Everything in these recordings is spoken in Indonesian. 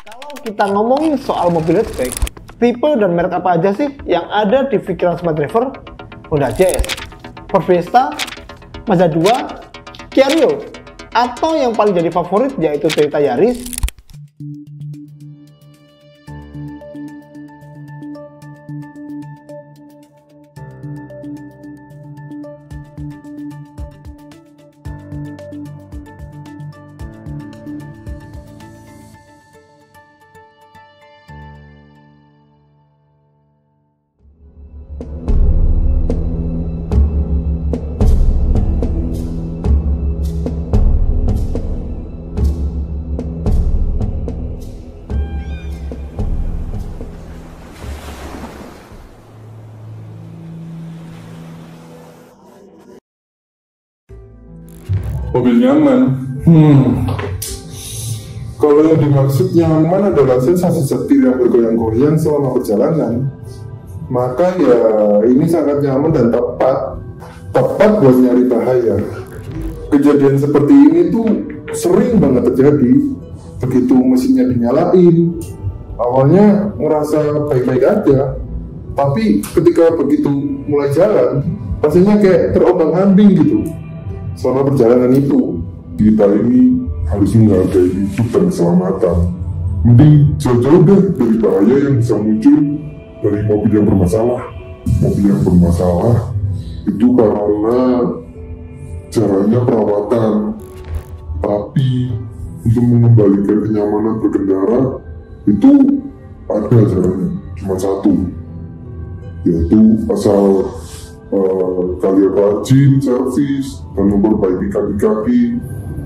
Kalau kita ngomongin soal mobil hatchback, tipe dan merek apa aja sih yang ada di pikiran Smart Driver? Honda Jazz, Ford Fiesta, Mazda 2, Kia Rio, atau yang paling jadi favorit yaitu Toyota Yaris. Mobil nyaman. Kalau yang dimaksud nyaman adalah sensasi setir yang bergoyang-goyang selama perjalanan, maka ya ini sangat nyaman dan tepat buat nyari bahaya. Kejadian seperti ini tuh sering banget terjadi. Begitu mesinnya dinyalain, awalnya ngerasa baik-baik aja, tapi ketika begitu mulai jalan, rasanya kayak terombang-ambing gitu. Selama perjalanan itu, kita ini harus menghargai hidup dan keselamatan. Mending jauh-jauh deh dari bahaya yang bisa muncul dari mobil yang bermasalah. Mobil yang bermasalah itu karena caranya perawatan. Tapi untuk mengembalikan kenyamanan berkendara itu ada caranya, cuma satu, yaitu asal kalian rajin servis dan memperbaiki kaki-kaki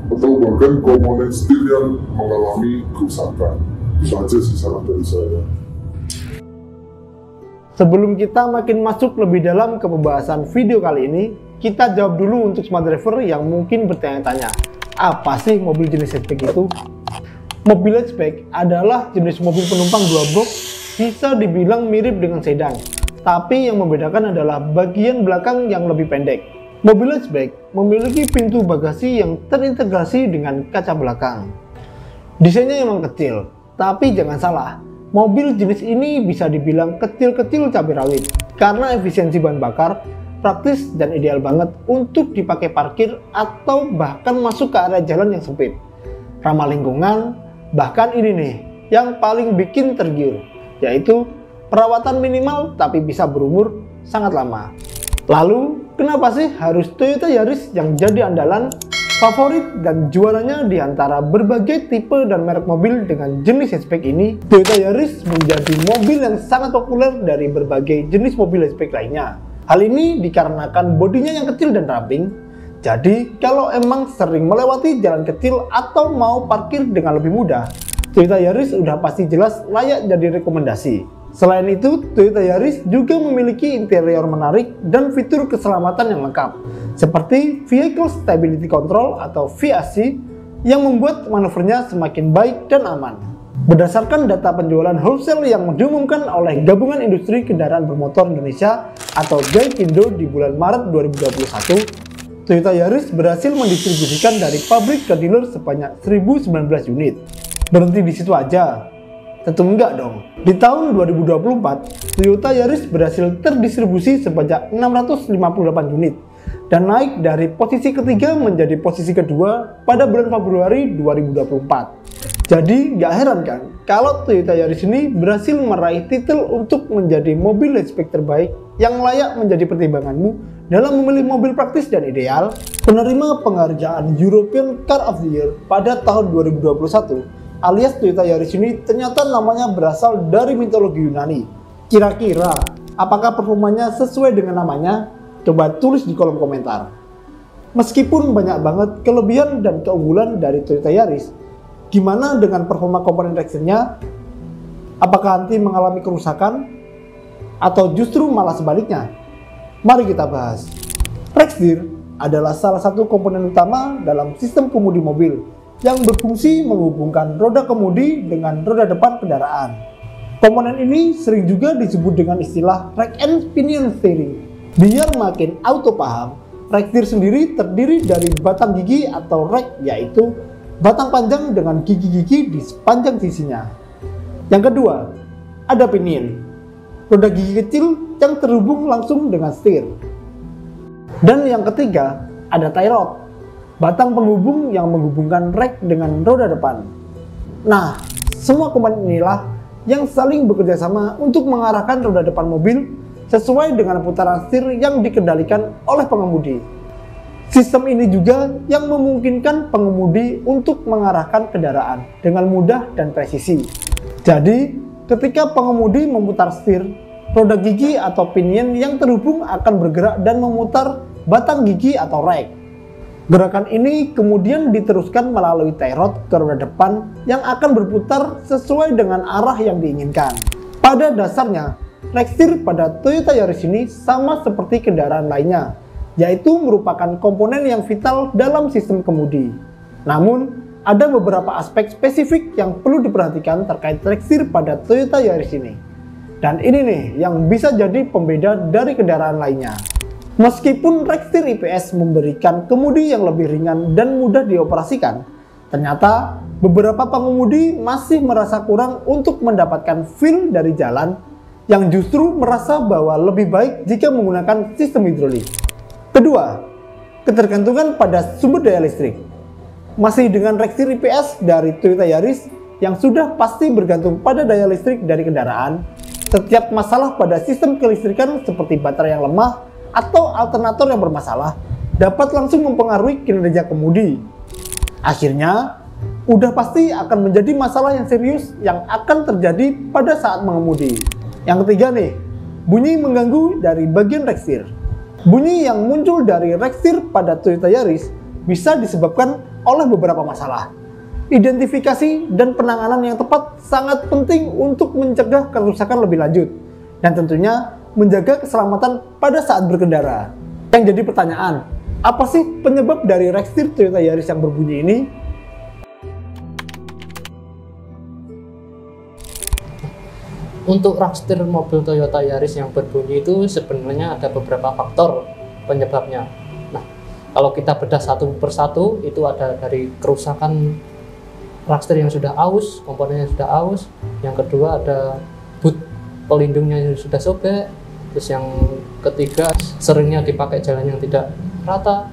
atau bahkan komponen setir yang mengalami kerusakan. Itu saja sih saran dari saya. Sebelum kita makin masuk lebih dalam ke pembahasan video kali ini, kita jawab dulu untuk Smart Driver yang mungkin bertanya-tanya, apa sih mobil jenis hatchback itu? Mobil hatchback adalah jenis mobil penumpang dua box, bisa dibilang mirip dengan sedan. Tapi yang membedakan adalah bagian belakang yang lebih pendek. Mobil hatchback memiliki pintu bagasi yang terintegrasi dengan kaca belakang. Desainnya emang kecil, tapi jangan salah, mobil jenis ini bisa dibilang kecil-kecil cabai rawit karena efisiensi bahan bakar, praktis dan ideal banget untuk dipakai parkir atau bahkan masuk ke area jalan yang sempit. Ramah lingkungan, bahkan ini nih yang paling bikin tergiur, yaitu perawatan minimal tapi bisa berumur sangat lama. Lalu, kenapa sih harus Toyota Yaris yang jadi andalan, favorit dan juaranya di antara berbagai tipe dan merek mobil dengan jenis hatchback ini? Toyota Yaris menjadi mobil yang sangat populer dari berbagai jenis mobil hatchback lainnya. Hal ini dikarenakan bodinya yang kecil dan ramping. Jadi, kalau emang sering melewati jalan kecil atau mau parkir dengan lebih mudah, Toyota Yaris udah pasti jelas layak jadi rekomendasi. Selain itu, Toyota Yaris juga memiliki interior menarik dan fitur keselamatan yang lengkap, seperti Vehicle Stability Control atau VSC yang membuat manuvernya semakin baik dan aman. Berdasarkan data penjualan wholesale yang diumumkan oleh Gabungan Industri Kendaraan Bermotor Indonesia atau GAIKINDO di bulan Maret 2021, Toyota Yaris berhasil mendistribusikan dari pabrik ke dealer sebanyak 1019 unit. Berhenti di situ aja? Tentu enggak dong. Di tahun 2024, Toyota Yaris berhasil terdistribusi sebanyak 658 unit dan naik dari posisi ketiga menjadi posisi kedua pada bulan Februari 2024. Jadi nggak heran kan kalau Toyota Yaris ini berhasil meraih titel untuk menjadi mobil hatchback terbaik yang layak menjadi pertimbanganmu dalam memilih mobil praktis dan ideal. Penerima penghargaan European Car of the Year pada tahun 2021 alias Toyota Yaris ini ternyata namanya berasal dari mitologi Yunani. Kira-kira apakah performanya sesuai dengan namanya? Coba tulis di kolom komentar. Meskipun banyak banget kelebihan dan keunggulan dari Toyota Yaris, gimana dengan performa komponen traction-nya? Apakah nanti mengalami kerusakan? Atau justru malah sebaliknya? Mari kita bahas. Rexdir adalah salah satu komponen utama dalam sistem kemudi mobil yang berfungsi menghubungkan roda kemudi dengan roda depan kendaraan. Komponen ini sering juga disebut dengan istilah rack and pinion steering. Biar makin auto paham, Rexdir sendiri terdiri dari batang gigi atau rack, yaitu batang panjang dengan gigi-gigi di sepanjang sisinya. Yang kedua, ada pinion, roda gigi kecil yang terhubung langsung dengan setir. Dan yang ketiga, ada tie rod, batang penghubung yang menghubungkan rek dengan roda depan. Nah, semua komponen inilah yang saling bekerja sama untuk mengarahkan roda depan mobil sesuai dengan putaran setir yang dikendalikan oleh pengemudi. Sistem ini juga yang memungkinkan pengemudi untuk mengarahkan kendaraan dengan mudah dan presisi. Jadi, ketika pengemudi memutar setir, roda gigi atau pinion yang terhubung akan bergerak dan memutar batang gigi atau rek. Gerakan ini kemudian diteruskan melalui tie rod ke roda depan yang akan berputar sesuai dengan arah yang diinginkan. Pada dasarnya, rek setir pada Toyota Yaris ini sama seperti kendaraan lainnya, yaitu merupakan komponen yang vital dalam sistem kemudi. Namun, ada beberapa aspek spesifik yang perlu diperhatikan terkait rek setir pada Toyota Yaris ini. Dan ini nih yang bisa jadi pembeda dari kendaraan lainnya. Meskipun rek setir IPS memberikan kemudi yang lebih ringan dan mudah dioperasikan, ternyata beberapa pengemudi masih merasa kurang untuk mendapatkan feel dari jalan, yang justru merasa bahwa lebih baik jika menggunakan sistem hidrolik. Kedua, ketergantungan pada sumber daya listrik. Masih dengan rek setir IPS dari Toyota Yaris yang sudah pasti bergantung pada daya listrik dari kendaraan, setiap masalah pada sistem kelistrikan seperti baterai yang lemah atau alternator yang bermasalah dapat langsung mempengaruhi kinerja kemudi. Akhirnya, udah pasti akan menjadi masalah yang serius yang akan terjadi pada saat mengemudi. Yang ketiga nih, bunyi mengganggu dari bagian rek setir. Bunyi yang muncul dari rek setir pada Toyota Yaris bisa disebabkan oleh beberapa masalah. Identifikasi dan penanganan yang tepat sangat penting untuk mencegah kerusakan lebih lanjut, dan tentunya menjaga keselamatan pada saat berkendara. Yang jadi pertanyaan, apa sih penyebab dari rek setir Toyota Yaris yang berbunyi ini? Untuk rak setir mobil Toyota Yaris yang berbunyi itu sebenarnya ada beberapa faktor penyebabnya. Nah, kalau kita bedah satu persatu, itu ada dari kerusakan rak setir yang sudah aus, komponennya sudah aus. Yang kedua ada boot pelindungnya yang sudah sobek. Terus yang ketiga, seringnya dipakai jalan yang tidak rata.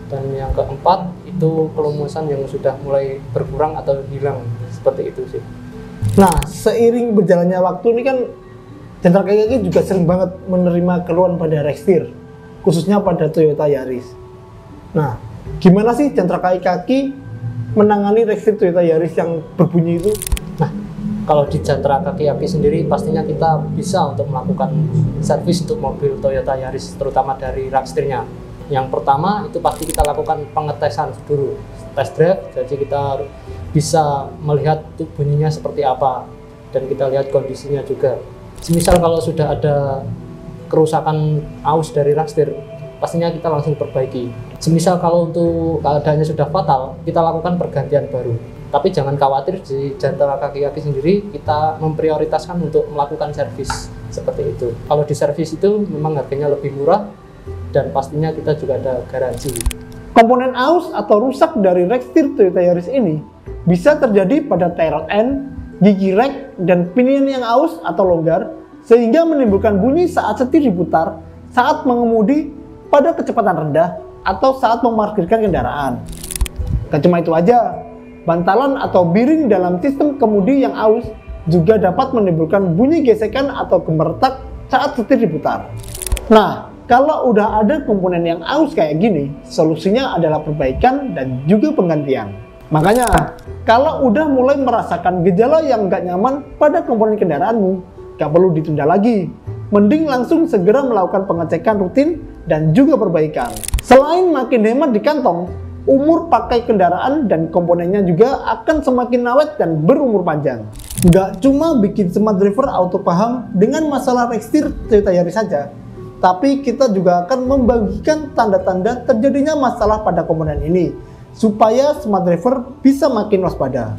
Dan yang keempat, itu kelumusan yang sudah mulai berkurang atau hilang. Seperti itu sih. Nah, seiring berjalannya waktu ini kan Jenderal KKI juga sering banget menerima keluhan pada rek setir, khususnya pada Toyota Yaris. Nah, gimana sih Jenderal KKI menangani rek setir Toyota Yaris yang berbunyi itu? Nah, kalau di Jenderal KKI sendiri pastinya kita bisa untuk melakukan servis untuk mobil Toyota Yaris, terutama dari rak setirnya. Yang pertama itu pasti kita lakukan pengetesan dulu, test drive, jadi kita bisa melihat bunyinya seperti apa dan kita lihat kondisinya juga. Semisal kalau sudah ada kerusakan aus dari rak setir, pastinya kita langsung perbaiki. Semisal kalau untuk keadaannya sudah fatal, kita lakukan pergantian baru. Tapi jangan khawatir, di Jenderal KKI sendiri kita memprioritaskan untuk melakukan servis seperti itu. Kalau di servis itu memang harganya lebih murah dan pastinya kita juga ada garansi. Komponen aus atau rusak dari rek setir Toyota Yaris ini bisa terjadi pada tie rod end, gigi rek, dan pinion yang aus atau longgar, sehingga menimbulkan bunyi saat setir diputar saat mengemudi pada kecepatan rendah atau saat memarkirkan kendaraan. Gak cuma itu aja, bantalan atau bearing dalam sistem kemudi yang aus juga dapat menimbulkan bunyi gesekan atau gemertak saat setir diputar. Nah, kalau udah ada komponen yang aus kayak gini, solusinya adalah perbaikan dan juga penggantian. Makanya, kalau udah mulai merasakan gejala yang gak nyaman pada komponen kendaraanmu, gak perlu ditunda lagi. Mending langsung segera melakukan pengecekan rutin dan juga perbaikan. Selain makin hemat di kantong, umur pakai kendaraan dan komponennya juga akan semakin awet dan berumur panjang. Gak cuma bikin smart driver auto paham dengan masalah rek setir Toyota Yaris saja, tapi kita juga akan membagikan tanda-tanda terjadinya masalah pada komponen ini, supaya smart driver bisa makin waspada.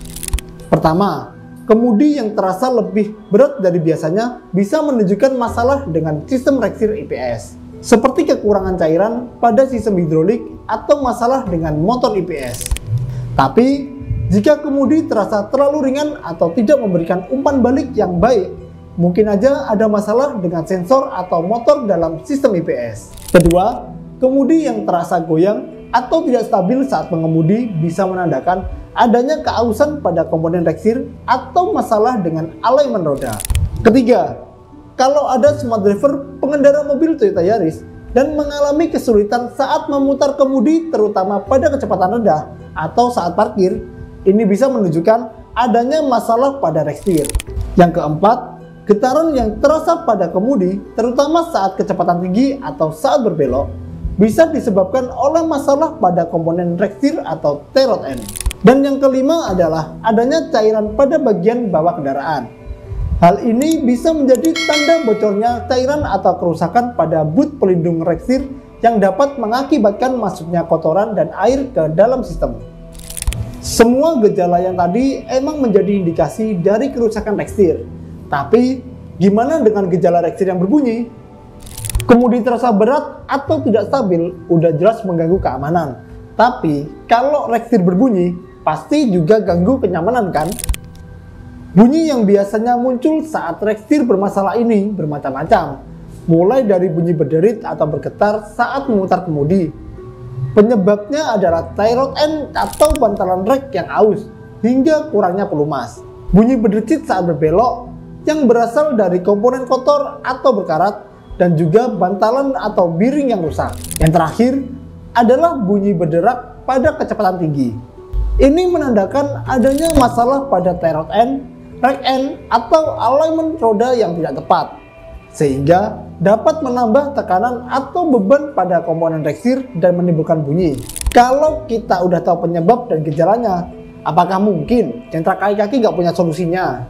Pertama, kemudi yang terasa lebih berat dari biasanya bisa menunjukkan masalah dengan sistem rek setir IPS, seperti kekurangan cairan pada sistem hidrolik atau masalah dengan motor IPS. Tapi, Jika kemudi terasa terlalu ringan atau tidak memberikan umpan balik yang baik, mungkin aja ada masalah dengan sensor atau motor dalam sistem IPS. Kedua, kemudi yang terasa goyang atau tidak stabil saat mengemudi bisa menandakan adanya keausan pada komponen reksir atau masalah dengan alignment roda. Ketiga, kalau ada smart driver pengendara mobil Toyota Yaris dan mengalami kesulitan saat memutar kemudi terutama pada kecepatan rendah atau saat parkir, ini bisa menunjukkan adanya masalah pada reksir. Yang keempat, getaran yang terasa pada kemudi terutama saat kecepatan tinggi atau saat berbelok bisa disebabkan oleh masalah pada komponen reksir atau tie rod end. Dan yang kelima adalah adanya cairan pada bagian bawah kendaraan. Hal ini bisa menjadi tanda bocornya cairan atau kerusakan pada boot pelindung reksir yang dapat mengakibatkan masuknya kotoran dan air ke dalam sistem. Semua gejala yang tadi emang menjadi indikasi dari kerusakan reksir. Tapi gimana dengan gejala reksir yang berbunyi? Kemudi terasa berat atau tidak stabil udah jelas mengganggu keamanan. Tapi kalau reksir berbunyi pasti juga ganggu kenyamanan kan? Bunyi yang biasanya muncul saat reksir bermasalah ini bermacam-macam. Mulai dari bunyi berderit atau bergetar saat memutar kemudi. Penyebabnya adalah tie rod end atau bantalan rek yang aus hingga kurangnya pelumas. Bunyi berdecit saat berbelok yang berasal dari komponen kotor atau berkarat dan juga bantalan atau bearing yang rusak. Yang terakhir adalah bunyi berderak pada kecepatan tinggi. Ini menandakan adanya masalah pada tie rod end, rack end, atau alignment roda yang tidak tepat, sehingga dapat menambah tekanan atau beban pada komponen reksir dan menimbulkan bunyi. Kalau kita udah tahu penyebab dan gejalanya, apakah mungkin sentra kaki-kaki nggak punya solusinya?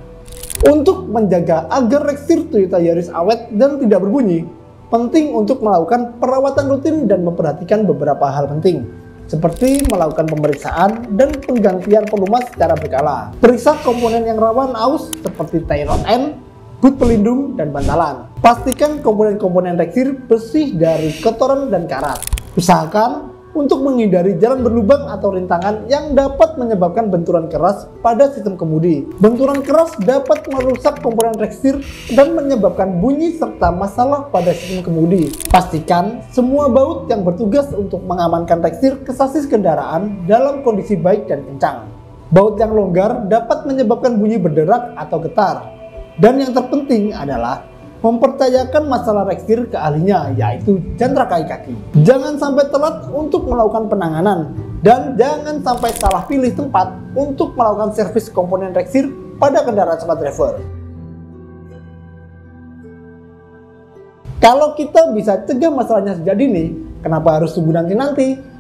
Untuk menjaga agar reksir Toyota Yaris awet dan tidak berbunyi, penting untuk melakukan perawatan rutin dan memperhatikan beberapa hal penting, seperti melakukan pemeriksaan dan penggantian pelumas secara berkala. Periksa komponen yang rawan aus seperti tie rod end, boot pelindung, dan bantalan. Pastikan komponen-komponen reksir bersih dari kotoran dan karat. Usahakan untuk menghindari jalan berlubang atau rintangan yang dapat menyebabkan benturan keras pada sistem kemudi. Benturan keras dapat merusak komponen reksir dan menyebabkan bunyi serta masalah pada sistem kemudi. Pastikan semua baut yang bertugas untuk mengamankan reksir ke sasis kendaraan dalam kondisi baik dan kencang. Baut yang longgar dapat menyebabkan bunyi berderak atau getar. Dan yang terpenting adalah mempercayakan masalah reksir ke ahlinya, yaitu sentra kaki-kaki. Jangan sampai telat untuk melakukan penanganan, dan jangan sampai salah pilih tempat untuk melakukan servis komponen reksir pada kendaraan smart driver. Kalau kita bisa cegah masalahnya sejak dini, kenapa harus tunggu nanti-nanti?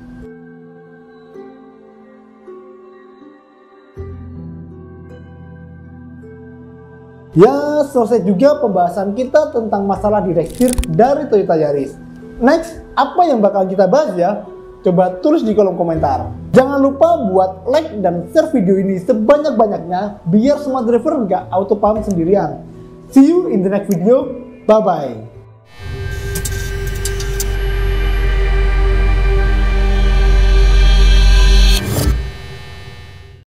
Ya, selesai juga pembahasan kita tentang masalah di reksir dari Toyota Yaris. Next, apa yang bakal kita bahas ya? Coba tulis di kolom komentar. Jangan lupa buat like dan share video ini sebanyak-banyaknya biar smart driver nggak auto paham sendirian. See you in the next video. Bye-bye.